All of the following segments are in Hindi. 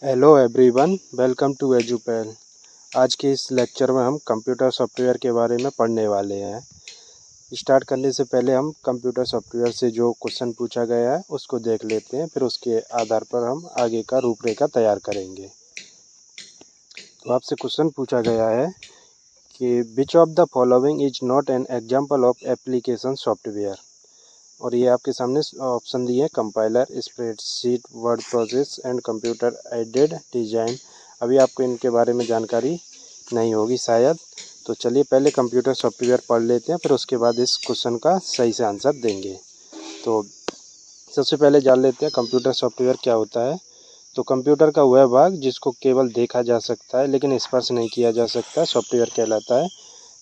Hello everyone, welcome to Edupal. आज के इस लेक्चर में हम कंप्यूटर सॉफ्टवेयर के बारे में पढ़ने वाले हैं। स्टार्ट करने से पहले हम कंप्यूटर सॉफ्टवेयर से जो क्वेश्चन पूछा गया है उसको देख लेते हैं, फिर उसके आधार पर हम आगे का रूपरेखा तैयार करेंगे। तो आपसे क्वेश्चन पूछा गया है कि which of the following is not an example of application software. और ये आपके सामने ऑप्शन दिए हैं: compiler, spreadsheet, word process and computer aided design. अभी आपको इनके बारे में जानकारी नहीं होगी शायद, तो चलिए पहले कंप्यूटर सॉफ्टवेयर पढ़ लेते हैं, फिर उसके बाद इस क्वेश्चन का सही से आंसर देंगे। तो सबसे पहले जान लेते हैं कंप्यूटर सॉफ्टवेयर क्या होता है। तो कंप्यूटर का वह भाग जिसको केवल देखा जा सकता है लेकिन स्पर्श नहीं किया जा सकता, सॉफ्टवेयर कहलाता है।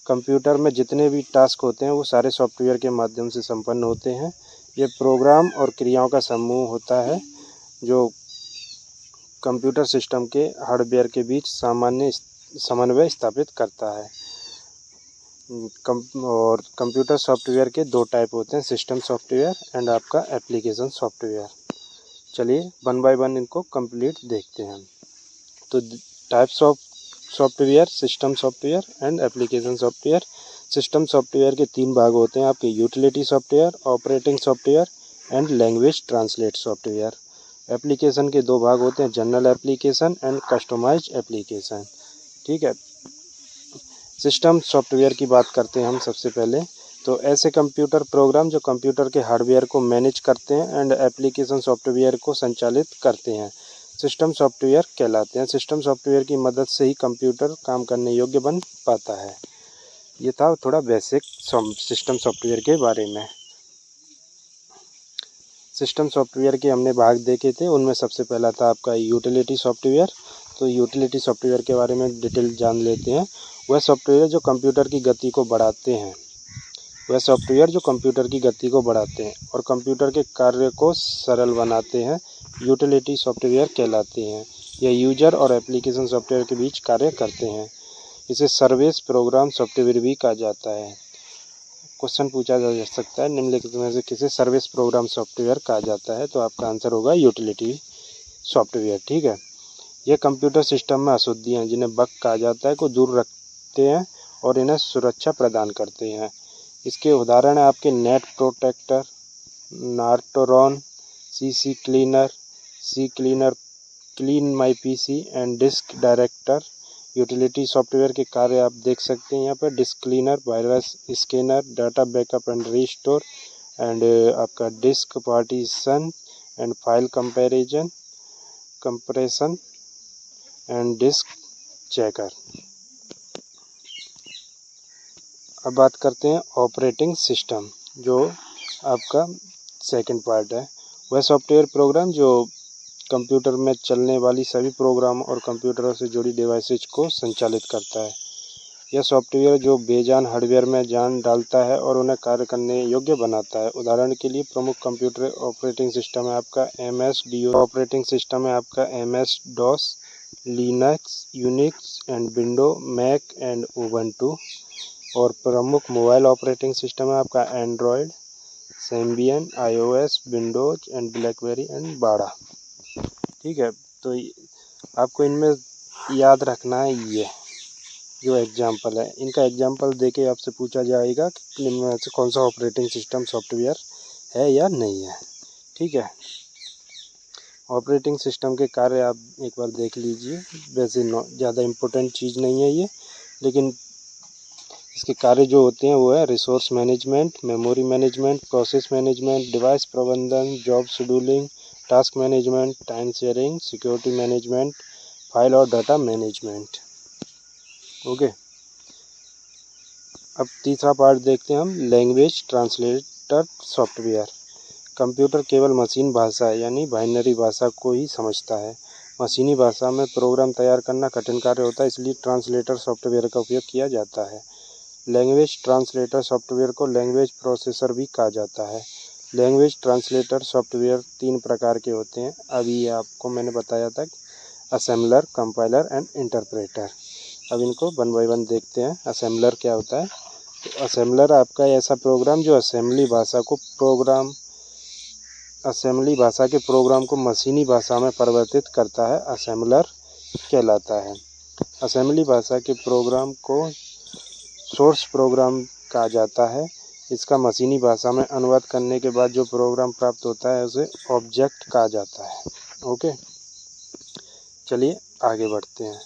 कंप्यूटर में जितने भी टास्क होते हैं वो सारे सॉफ्टवेयर के माध्यम से संपन्न होते हैं। ये प्रोग्राम और क्रियाओं का समूह होता है जो कंप्यूटर सिस्टम के हार्डवेयर के बीच सामान्य समन्वय स्थापित करता है। और कंप्यूटर सॉफ्टवेयर के दो टाइप होते हैं: सिस्टम सॉफ्टवेयर एंड आपका एप्लीकेशन सॉफ्टवेयर। चलिए वन बाय वन इनको कंप्लीट देखते हैं। तो types of software: system software and application software. System software के तीन भाग होते हैं आपके: utility software, operating software and language translate software. Application के दो भाग होते हैं: general application and customised application. ठीक है, सिस्टम सॉफ्टवेयर की बात करते हैं हम सबसे पहले। तो ऐसे कंप्यूटर प्रोग्राम जो कंप्यूटर के हार्डवेयर को मैनेज करते हैं एंड एप्लीकेशन सॉफ्टवेयर को संचालित करते हैं, सिस्टम सॉफ्टवेयर कहलाते हैं। सिस्टम सॉफ्टवेयर की मदद से ही कंप्यूटर काम करने योग्य बन पाता है। ये था थोड़ा बेसिक सिस्टम सॉफ्टवेयर के बारे में। सिस्टम सॉफ्टवेयर के हमने भाग देखे थे, उनमें सबसे पहला था आपका यूटिलिटी सॉफ्टवेयर। तो यूटिलिटी सॉफ्टवेयर के बारे में डिटेल जान लेते हैं। वह सॉफ्टवेयर जो कंप्यूटर की गति को बढ़ाते हैं और कंप्यूटर के कार्य को सरल बनाते हैं, यूटिलिटी सॉफ्टवेयर कहलाते हैं। यह यूजर और एप्लीकेशन सॉफ्टवेयर के बीच कार्य करते हैं। इसे सर्विस प्रोग्राम सॉफ्टवेयर भी कहा जाता है। क्वेश्चन पूछा जा सकता है निम्नलिखित में से किसे सर्विस प्रोग्राम सॉफ्टवेयर कहा जाता है, तो आपका आंसर होगा यूटिलिटी सॉफ्टवेयर। ठीक है, यह कंप्यूटर सिस्टम में अशुद्धियाँ जिन्हें बग कहा जाता है को दूर रखते हैं और इन्हें सुरक्षा प्रदान करते हैं। इसके उदाहरण है आपके net protector, Norton, CC cleaner, C cleaner, clean my PC and disk director. Utility software के कार्य आप देख सकते हैं यहाँ पर: disk cleaner, virus scanner, data backup and restore and आपका disk partition and file compression and disk checker. अब बात करते हैं ऑपरेटिंग सिस्टम, जो आपका सेकंड पार्ट है। वह सॉफ्टवेयर प्रोग्राम जो कंप्यूटर में चलने वाली सभी प्रोग्राम और कंप्यूटरों से जुड़ी डिवाइसेज को संचालित करता है। यह सॉफ्टवेयर जो बेजान हार्डवेयर में जान डालता है और उन्हें कार्य करने योग्य बनाता है। उदाहरण के लिए प्रमुख कंप्यूटर ऑपरेटिंग सिस्टम है आपका MS-DOS ऑपरेटिंग सिस्टम है आपका MS-DOS, Linux, Unix and Window, Mac and Ubuntu. और प्रमुख मोबाइल ऑपरेटिंग सिस्टम है आपका Android, Symbian, iOS, Windows and BlackBerry and Bada. ठीक है, तो आपको इनमें याद रखना है ये जो एग्जाम्पल है, इनका एग्जाम्पल देके आपसे पूछा जाएगा कि इनमें से कौन सा ऑपरेटिंग सिस्टम सॉफ्टवेयर है या नहीं है। ठीक है, ऑपरेटिंग सिस्टम के कार्य आप एक बार देख लीजिए। वैसे ज़्यादा इम्पोर्टेंट चीज़ नहीं है ये, लेकिन इसके कार्य जो होते हैं वो है: resource management, memory management, process management, device प्रबंधन, job scheduling, task management, time sharing, security management, file और डाटा मैनेजमेंट। ओके, अब तीसरा पार्ट देखते हैं हम, लैंग्वेज ट्रांसलेटर सॉफ्टवेयर। कंप्यूटर केवल मशीन भाषा यानी बाइनरी भाषा को ही समझता है। मशीनी भाषा में प्रोग्राम तैयार करना कठिन कार्य होता है, इसलिए ट्रांसलेटर सॉफ्टवेयर का उपयोग किया जाता है। लैंग्वेज ट्रांसलेटर सॉफ्टवेयर को लैंग्वेज प्रोसेसर भी कहा जाता है। लैंग्वेज ट्रांसलेटर सॉफ्टवेयर तीन प्रकार के होते हैं। अभी आपको मैंने बताया था: असेंबलर, कंपाइलर एंड इंटरप्रेटर। अब इनको वन बाय वन देखते हैं। असेंबलर क्या होता है? तो असेंबलर आपका ऐसा प्रोग्राम जो असेंबली भाषा को प्रोग्राम असेंबली भाषा के प्रोग्राम को मशीनी भाषा में परिवर्तित करता है असेंबलर कहलाता है। असेंबली भाषा के प्रोग्राम को सोर्स प्रोग्राम कहा जाता है। इसका मशीनी भाषा में अनुवाद करने के बाद जो प्रोग्राम प्राप्त होता है उसे ऑब्जेक्ट कहा जाता है। ओके, चलिए आगे बढ़ते हैं।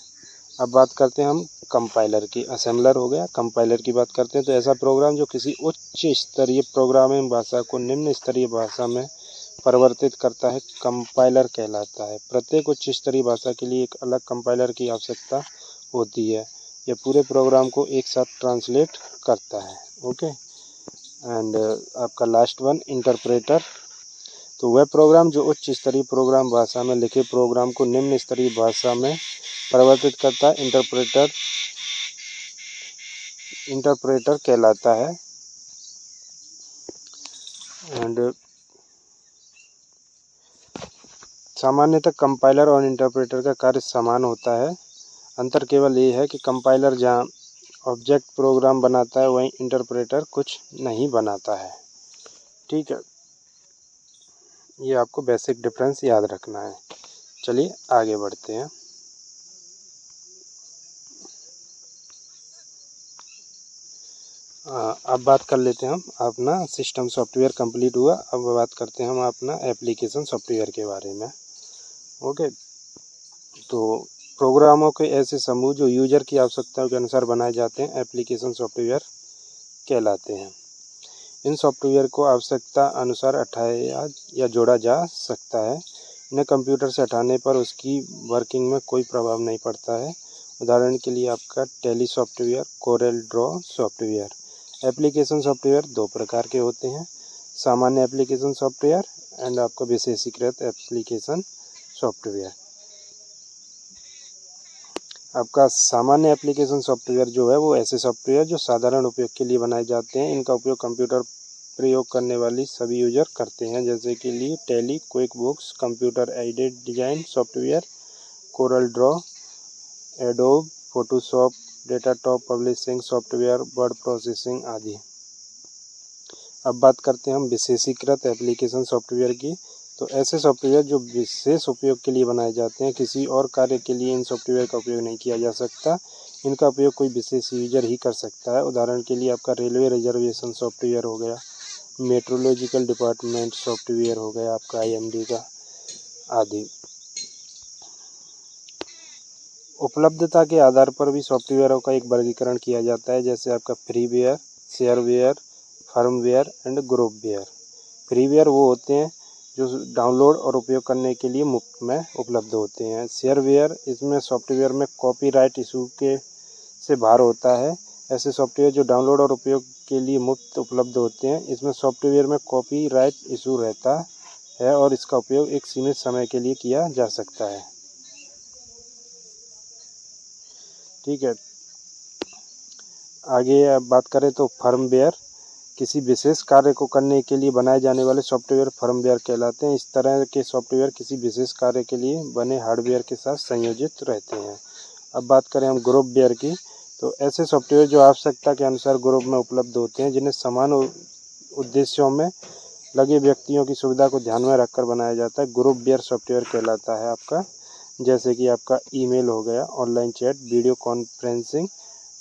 अब बात करते हैं हम कंपाइलर की। असेंबलर हो गया, कंपाइलर की बात करते हैं। तो ऐसा प्रोग्राम जो किसी उच्च स्तरीय प्रोग्रामिंग भाषा को निम्न स्तरीय भाषा में परिवर्तित करता है, कंपाइलर कहलाता है। प्रत्येक उच्च स्तरीय भाषा के लिए एक अलग कंपाइलर की आवश्यकता होती है। यह पूरे प्रोग्राम को एक साथ ट्रांसलेट करता है। ओके, एंड आपका लास्ट वन इंटरप्रेटर। तो वह प्रोग्राम जो उच्च स्तरीय प्रोग्राम भाषा में लिखे प्रोग्राम को निम्न स्तरीय भाषा में परिवर्तित करता है, इंटरप्रेटर कहलाता है। एंड सामान्यतः कंपाइलर और इंटरप्रेटर का कार्य समान होता है। अंतर केवल ये है कि कंपाइलर जहाँ ऑब्जेक्ट प्रोग्राम बनाता है वहीं इंटरप्रेटर कुछ नहीं बनाता है। ठीक है, ये आपको बेसिक डिफरेंस याद रखना है। चलिए आगे बढ़ते हैं। अब बात कर लेते हैं हम अपना सिस्टम सॉफ्टवेयर कंप्लीट हुआ। अब बात करते हैं हम अपना एप्लीकेशन सॉफ्टवेयर के बारे में। ओके, तो प्रोग्रामों के ऐसे समूह जो यूजर की आवश्यकताओं के अनुसार बनाए जाते हैं एप्लीकेशन सॉफ्टवेयर कहलाते हैं। इन सॉफ्टवेयर को आवश्यकता अनुसार हटाया या जोड़ा जा सकता है। इन्हें कंप्यूटर से हटाने पर उसकी वर्किंग में कोई प्रभाव नहीं पड़ता है। उदाहरण के लिए आपका tally software, Corel draw software. Application software दो प्रकार के होते हैं, सामान्य एप्लीकेशन सॉफ्टवेयर एंड आपका विशेषीकृत एप्लीकेशन सॉफ्टवेयर। आपका सामान्य एप्लीकेशन सॉफ्टवेयर जो है वो ऐसे सॉफ्टवेयर जो साधारण उपयोग के लिए बनाए जाते हैं। इनका उपयोग कंप्यूटर प्रयोग करने वाली सभी यूजर करते हैं, जैसे कि लिए Tally, QuickBooks, computer aided design software, Corel Draw, Adobe, Photoshop, डेटाटॉप पब्लिशिंग सॉफ्टवेयर, वर्ड प्रोसेसिंग आदि। अब बात करते हैं हम विशेषीकृत एप्लीकेशन सॉफ्टवेयर की। तो ऐसे सॉफ्टवेयर जो विशेष उपयोग के लिए बनाए जाते हैं, किसी और कार्य के लिए इन सॉफ्टवेयर का उपयोग नहीं किया जा सकता। इनका उपयोग कोई विशेष यूजर ही कर सकता है। उदाहरण के लिए आपका रेलवे रिजर्वेशन सॉफ्टवेयर हो गया, मेट्रोलॉजिकल डिपार्टमेंट सॉफ्टवेयर हो गया आपका IMD का आदि। उपलब्धता के आधार पर भी सॉफ्टवेयरों का एक वर्गीकरण किया जाता है, जैसे आपका freeware, shareware, firmware and groupware. Freeware वो होते हैं जो डाउनलोड और उपयोग करने के लिए मुफ्त में उपलब्ध होते हैं। शेयरवेयर, इसमें सॉफ्टवेयर में कॉपीराइट इशू के से बाहर होता है। ऐसे सॉफ्टवेयर जो डाउनलोड और उपयोग के लिए मुफ्त उपलब्ध होते हैं, इसमें सॉफ्टवेयर में कॉपीराइट इशू रहता है और इसका उपयोग एक सीमित समय के लिए किया जा सकता है। ठीक है, आगे अब बात करें तो फर्मवेयर, किसी विशेष कार्य को करने के लिए बनाए जाने वाले सॉफ्टवेयर फर्मवेयर कहलाते हैं। इस तरह के सॉफ्टवेयर किसी विशेष कार्य के लिए बने हार्डवेयर के साथ संयोजित रहते हैं। अब बात करें हम ग्रुपवेयर की, तो ऐसे सॉफ्टवेयर जो आवश्यकता के अनुसार ग्रुप में उपलब्ध होते हैं, जिन्हें समान उद्देश्यों में लगे व्यक्तियों की सुविधा को ध्यान में रखकर बनाया जाता है, ग्रुपवेयर सॉफ्टवेयर कहलाता है आपका। जैसे कि आपका ईमेल हो गया, online chat, video conferencing,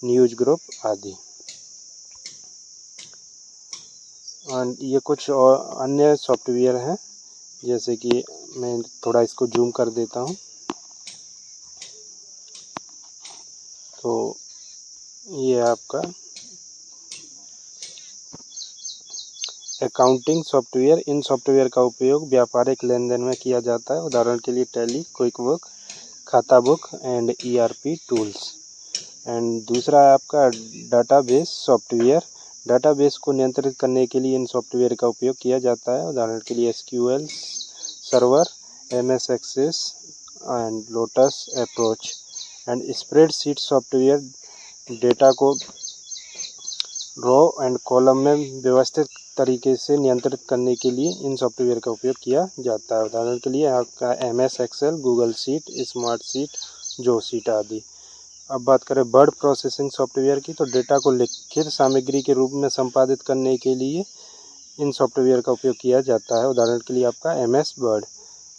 news group आदि। और ये कुछ और अन्य सॉफ्टवेयर हैं, जैसे कि मैं थोड़ा इसको जूम कर देता हूँ। तो ये आपका अकाउंटिंग सॉफ्टवेयर, इन सॉफ्टवेयर का उपयोग व्यापारिक लेन देन में किया जाता है। उदाहरण के लिए टैली, क्विक बुक, खाता book and ERP tools. And दूसरा है आपका डाटाबेस सॉफ्टवेयर। डाटाबेस को नियंत्रित करने के लिए इन सॉफ्टवेयर का उपयोग किया जाता है। उदाहरण के लिए SQL server, MS access and lotus approach. And spreadsheet software, data को रो एंड कॉलम में व्यवस्थित तरीके से नियंत्रित करने के लिए इन सॉफ्टवेयर का उपयोग किया जाता है। उदाहरण के लिए आपका MS excel, Google sheet, smart sheet, जो शीट आदि। अब बात करें वर्ड प्रोसेसिंग सॉफ्टवेयर की, तो डेटा को लिखित सामग्री के रूप में संपादित करने के लिए इन सॉफ्टवेयर का उपयोग किया जाता है। उदाहरण के लिए आपका MS वर्ड।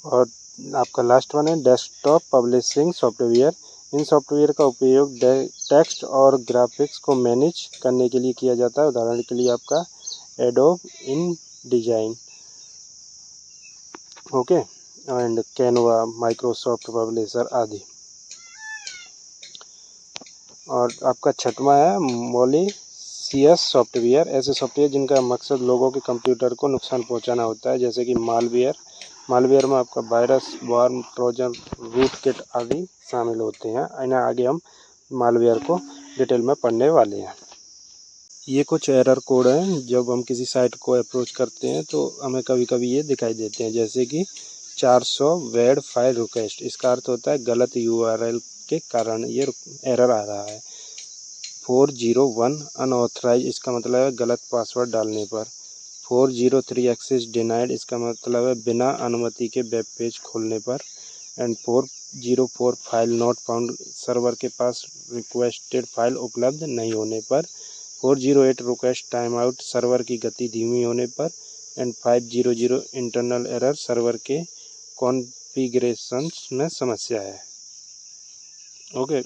और आपका लास्ट वन है डेस्कटॉप पब्लिशिंग सॉफ्टवेयर। इन सॉफ्टवेयर का उपयोग टेक्स्ट और ग्राफिक्स को मैनेज करने के लिए किया जाता है। उदाहरण के लिए आपका adobe in design, okay, and Canva, Microsoft publisher आदि। और आपका छठवां है मॉलिशियस सॉफ्टवेयर। ऐसे सॉफ्टवेयर जिनका मकसद लोगों के कंप्यूटर को नुकसान पहुंचाना होता है, जैसे कि मालवेयर। मालवेयर में आपका वायरस, वार्म, ट्रोजन, रूटकिट आदि शामिल होते हैं। इन्हें आगे हम मालवेयर को डिटेल में पढ़ने वाले हैं। ये कुछ एरर कोड हैं। जब हम किसी साइट को अप्रोच करते हैं तो हमें कभी कभी ये दिखाई देते हैं, जैसे कि 400 वेड फाइल रिक्वेस्ट। इसका अर्थ होता है गलत URL के कारण ये एरर आ रहा है। 401 अनऑथराइज, इसका मतलब है गलत पासवर्ड डालने पर। 403 एक्सेस डिनाइड, इसका मतलब है बिना अनुमति के वेब पेज खोलने पर। And 404 file not found, server के पास रिक्वेस्टेड फाइल उपलब्ध नहीं होने पर। 408 रिक्वेस्ट टाइम आउट, सर्वर की गति धीमी होने पर। एंड 500 इंटरनल एरर, सर्वर के कॉन्फ़िगरेशन में समस्या है। ओके,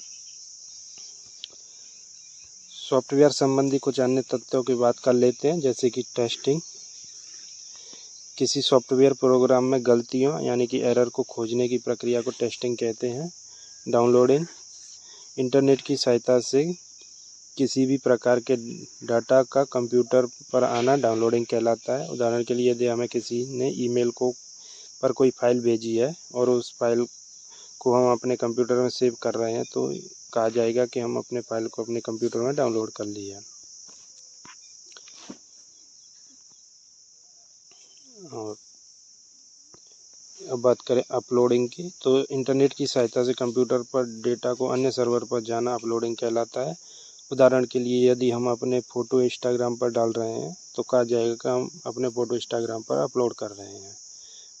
सॉफ्टवेयर संबंधी कुछ अन्य तथ्यों की बात कर लेते हैं, जैसे कि टेस्टिंग। किसी सॉफ्टवेयर प्रोग्राम में गलतियों यानी कि एरर को खोजने की प्रक्रिया को टेस्टिंग कहते हैं। डाउनलोडिंग, इंटरनेट की सहायता से किसी भी प्रकार के डाटा का कंप्यूटर पर आना डाउनलोडिंग कहलाता है। उदाहरण के लिए यदि हमें किसी ने ईमेल पर कोई फाइल भेजी है और उस फाइल को हम अपने कंप्यूटर में सेव कर रहे हैं, तो कहा जाएगा कि हम अपने फाइल को अपने कंप्यूटर में डाउनलोड कर लिया। और अब बात करें अपलोडिंग की, तो इंटरनेट की सहायता से कंप्यूटर पर डेटा को अन्य सर्वर पर जाना अपलोडिंग कहलाता है। उदाहरण के लिए यदि हम अपने फ़ोटो इंस्टाग्राम पर डाल रहे हैं तो कहा जाएगा कि हम अपने फ़ोटो इंस्टाग्राम पर अपलोड कर रहे हैं।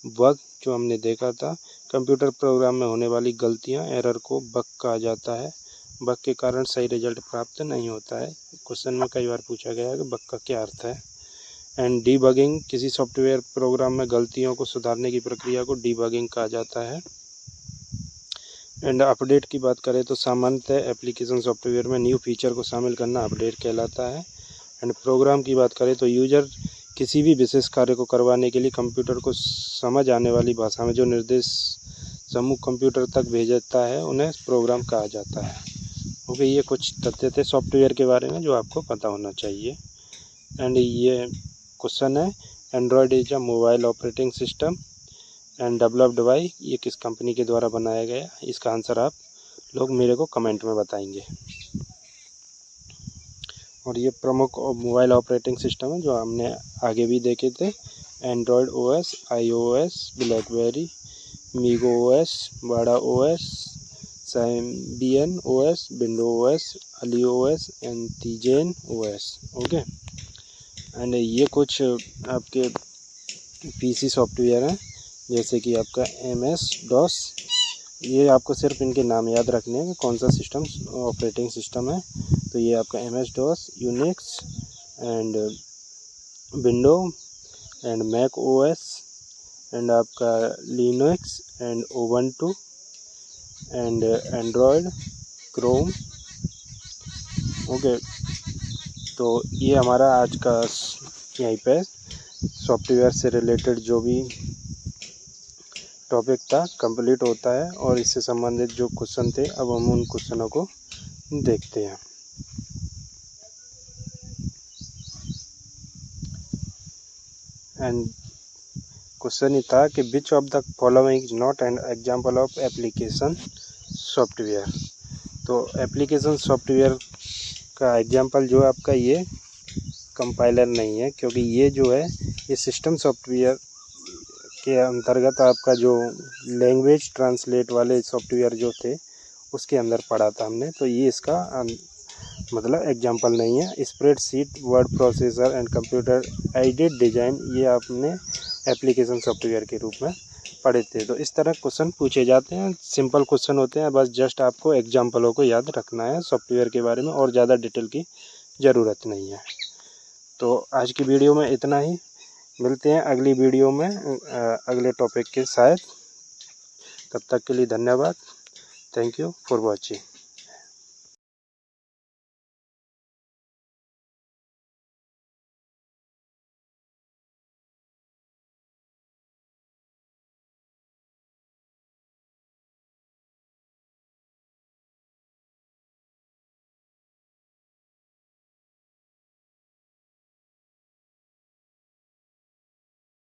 बग, जो हमने देखा था, कंप्यूटर प्रोग्राम में होने वाली गलतियां, एरर को बग कहा जाता है। बग के कारण सही रिजल्ट प्राप्त नहीं होता है। क्वेश्चन में कई बार पूछा गया है कि बग का क्या अर्थ है। एंड डीबगिंग, किसी सॉफ्टवेयर प्रोग्राम में गलतियों को सुधारने की प्रक्रिया को डीबगिंग कहा जाता है। एंड अपडेट की बात करें तो सामान्यतः एप्लीकेशन सॉफ्टवेयर में न्यू फीचर को शामिल करना अपडेट कहलाता है। एंड प्रोग्राम की बात करें तो यूजर किसी भी विशेष कार्य को करवाने के लिए कंप्यूटर को समझ आने वाली भाषा में जो निर्देश समूह कंप्यूटर तक भेजता है, उन्हें प्रोग्राम कहा जाता है। ओके, ये कुछ तथ्य थे सॉफ्टवेयर के बारे में जो आपको पता होना चाहिए। एंड ये क्वेश्चन है, Android is a mobile operating system and developed by, ये किस कंपनी के द्वारा बनाया गया? इसका आंसर आप लोग मेरे को कमेंट में बताएंगे। और ये प्रमुख मोबाइल ऑपरेटिंग सिस्टम है जो हमने आगे भी देखे थे। Android OS, iOS, BlackBerry, MeeGo OS, Bada OS, Symbian OS, Window OS, अली OS and Tizen OS। Okay, and ये कुछ आपके PC सॉफ्टवेयर हैं, जैसे कि आपका MS-DOS। ये आपको सिर्फ इनके नाम याद रखने हैं कि कौन सा सिस्टम ऑपरेटिंग सिस्टम है। तो ये आपका MS-DOS, Unix and Window and Mac OS and आपका Linux and Ubuntu and Android, Chrome. Okay, तो ये हमारा आज का यहीं पे सॉफ्टवेयर से रिलेटेड जो भी टॉपिक था कंप्लीट होता है। और इससे संबंधित जो क्वेश्चन थे, अब हम उन क्वेश्चनों को देखते हैं। एंड क्वेश्चन ये था कि which of the following is not an example of application software. तो एप्लीकेशन सॉफ्टवेयर का एग्जाम्पल जो है आपका ये कंपाइलर नहीं है, क्योंकि ये जो है ये सिस्टम सॉफ्टवेयर के अंतर्गत आपका जो लैंग्वेज ट्रांसलेट वाले सॉफ्टवेयर जो थे उसके अंदर पढ़ा था हमने। तो ये इसका मतलब एग्जांपल नहीं है। Spreadsheet, word processor and computer aided design, ये आपने एप्लीकेशन सॉफ्टवेयर के रूप में पढ़े थे। तो इस तरह क्वेश्चन पूछे जाते हैं, सिंपल क्वेश्चन होते हैं, बस जस्ट आपको एग्जाम्पलों को याद रखना है सॉफ्टवेयर के बारे में, और ज़्यादा डिटेल की ज़रूरत नहीं है। तो आज की वीडियो में इतना ही। मिलते हैं अगली वीडियो में अगले टॉपिक के साथ। तब तक के लिए धन्यवाद। Thank you for watching.